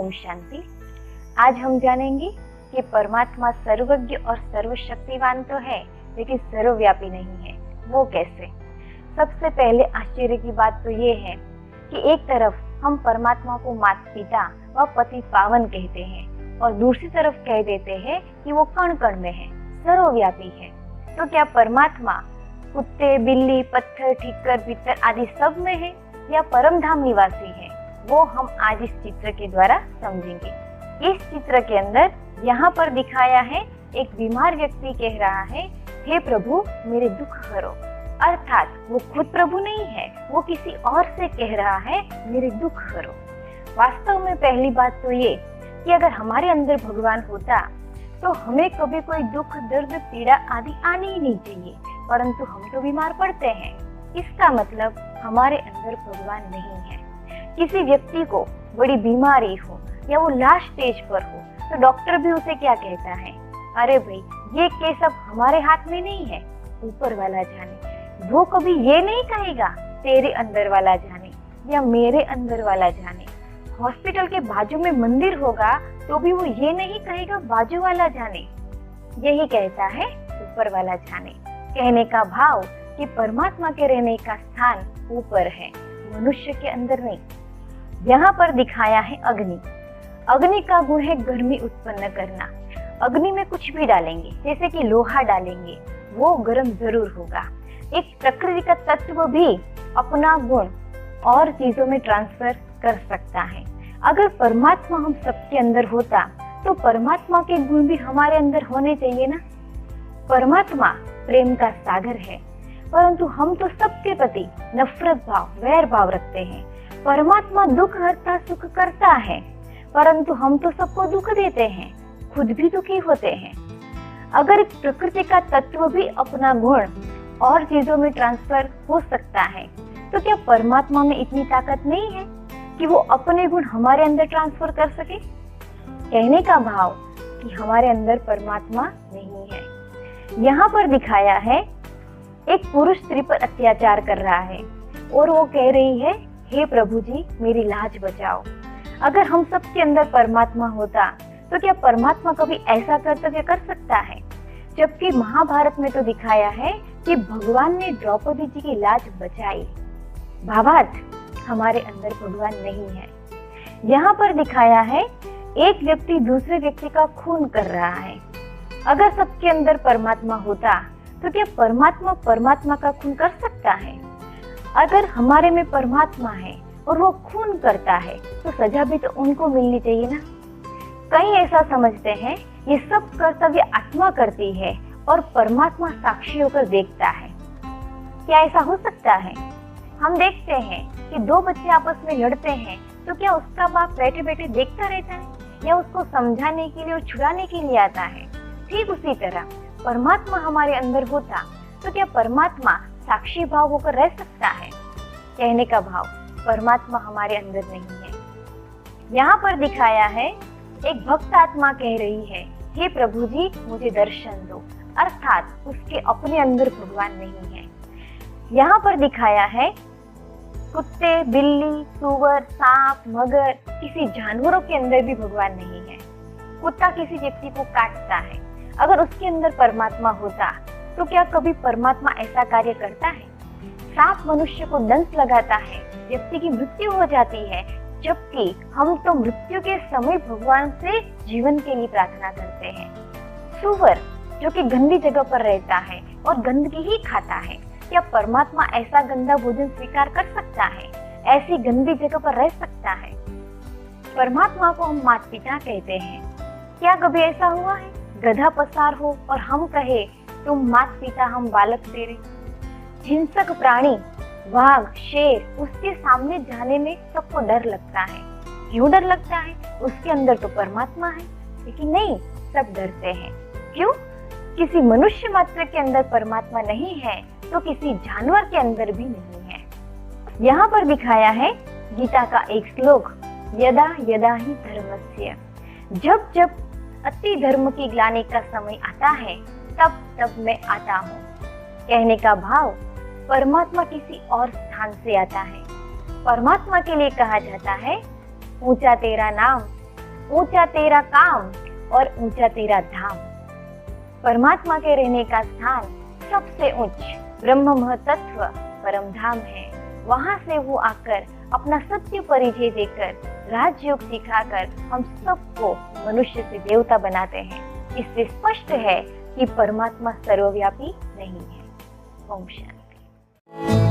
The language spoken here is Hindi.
ओम शांति। आज हम जानेंगे कि परमात्मा सर्वज्ञ और सर्वशक्तिवान तो है, लेकिन सर्वव्यापी नहीं है। वो कैसे? सबसे पहले आश्चर्य की बात तो ये है कि एक तरफ हम परमात्मा को माता पिता व पति पावन कहते हैं और दूसरी तरफ कह देते हैं कि वो कण कण में है, सर्वव्यापी है। तो क्या परमात्मा कुत्ते, बिल्ली, पत्थर, ठीकर, भीतर आदि सब में है या परम धाम निवासी है? वो हम आज इस चित्र के द्वारा समझेंगे। इस चित्र के अंदर यहाँ पर दिखाया है एक बीमार व्यक्ति कह रहा है, हे प्रभु मेरे दुख हरो। अर्थात वो खुद प्रभु नहीं है, वो किसी और से कह रहा है मेरे दुख हरो। वास्तव में पहली बात तो ये कि अगर हमारे अंदर भगवान होता तो हमें कभी कोई दुख, दर्द, पीड़ा आदि आनी ही नहीं चाहिए, परंतु हम तो बीमार पड़ते हैं। इसका मतलब हमारे अंदर भगवान नहीं है। किसी व्यक्ति को बड़ी बीमारी हो या वो लास्ट स्टेज पर हो तो डॉक्टर भी उसे क्या कहता है, अरे भाई ये केस अब हमारे हाथ में नहीं है, ऊपर वाला जाने। वो कभी ये नहीं कहेगा तेरे अंदर वाला जाने या मेरे अंदर वाला जाने। हॉस्पिटल के बाजू में मंदिर होगा तो भी वो ये नहीं कहेगा बाजू वाला जाने, यही कहता है ऊपर वाला जाने। कहने का भाव कि परमात्मा के रहने का स्थान ऊपर है, मनुष्य के अंदर नहीं। यहाँ पर दिखाया है अग्नि। अग्नि का गुण है गर्मी उत्पन्न करना। अग्नि में कुछ भी डालेंगे, जैसे कि लोहा डालेंगे, वो गर्म जरूर होगा। एक प्रकृति का तत्व भी अपना गुण और चीजों में ट्रांसफर कर सकता है। अगर परमात्मा हम सबके अंदर होता तो परमात्मा के गुण भी हमारे अंदर होने चाहिए ना। परमात्मा प्रेम का सागर है, परंतु हम तो सबके प्रति नफरत भाव, वैर भाव रखते हैं। परमात्मा दुख हरता, सुख करता है, परंतु हम तो सबको दुख देते हैं, खुद भी दुखी होते हैं। अगर प्रकृति का तत्व भी अपना गुण और चीजों में ट्रांसफर हो सकता है, तो क्या परमात्मा में इतनी ताकत नहीं है कि वो अपने गुण हमारे अंदर ट्रांसफर कर सके? कहने का भाव कि हमारे अंदर परमात्मा नहीं है। यहाँ पर दिखाया है एक पुरुष स्त्री पर अत्याचार कर रहा है और वो कह रही है, हे प्रभु जी मेरी लाज बचाओ। अगर हम सबके अंदर परमात्मा होता तो क्या परमात्मा कभी ऐसा कर्तव्य कर सकता है? जबकि महाभारत में तो दिखाया है कि भगवान ने द्रौपदी जी की लाज बचाई। भावार्थ हमारे अंदर भगवान नहीं है। यहाँ पर दिखाया है एक व्यक्ति दूसरे व्यक्ति का खून कर रहा है। अगर सबके अंदर परमात्मा होता तो क्या परमात्मा का खून कर सकता है? अगर हमारे में परमात्मा है और वो खून करता है तो सजा भी तो उनको मिलनी चाहिए ना। कई ऐसा समझते हैं ये सब कर्तव्य आत्मा करती है और परमात्मा साक्षी होकर देखता है। क्या ऐसा हो सकता है? हम देखते हैं कि दो बच्चे आपस में लड़ते हैं तो क्या उसका बाप बैठे बैठे देखता रहता है या उसको समझाने के लिए और छुड़ाने के लिए आता है? ठीक उसी तरह परमात्मा हमारे अंदर होता तो क्या परमात्मा साक्षी भाव होकर रह सकता है? कहने का भाव परमात्मा हमारे अंदर नहीं है। यहाँ पर दिखाया है एक भक्त आत्मा कह रही है, हे प्रभु जी मुझे दर्शन दो। अर्थात उसके अपने अंदर भगवान नहीं है। यहाँ पर दिखाया है कुत्ते, बिल्ली, सूअर, सांप, मगर, किसी जानवरों के अंदर भी भगवान नहीं है। कुत्ता किसी व्यक्ति को काटता है, अगर उसके अंदर परमात्मा होता तो क्या कभी परमात्मा ऐसा कार्य करता है? सांप मनुष्य को दंश लगाता है, व्यक्ति की मृत्यु हो जाती है, जबकि हम तो मृत्यु के समय भगवान से जीवन के लिए प्रार्थना करते हैं। सूअर जो कि गंदी जगह पर रहता है और गंदगी ही खाता है, क्या परमात्मा ऐसा गंदा भोजन स्वीकार कर सकता है? ऐसी गंदी जगह पर रह सकता है? परमात्मा को हम माता पिता कहते हैं। क्या कभी ऐसा हुआ है गधा पसार हो और हम कहे तुम माता पिता हम बालक तेरे? हिंसक प्राणी, वाघ, शेर, उसके सामने जाने में सबको डर लगता है। क्यों डर लगता है? उसके अंदर तो परमात्मा है, लेकिन नहीं, सब डरते हैं। क्यों? किसी मनुष्य मात्र के अंदर परमात्मा नहीं है तो किसी जानवर के अंदर भी नहीं है। यहाँ पर दिखाया है गीता का एक श्लोक, यदा यदा ही धर्मस्य, जब जब अति धर्म की ग्लानि का समय आता है तब तब मैं आता हूँ। कहने का भाव परमात्मा किसी और स्थान से आता है। परमात्मा के लिए कहा जाता है ऊंचा तेरा नाम, ऊंचा तेरा काम और ऊंचा तेरा धाम। परमात्मा के रहने का स्थान सबसे उच्च ब्रह्म महतत्व परम धाम है। वहां से वो आकर अपना सत्य परिचय देकर राजयोग सिखाकर हम सबको मनुष्य से देवता बनाते हैं। इससे स्पष्ट है कि परमात्मा सर्वव्यापी नहीं है। ओम शांति।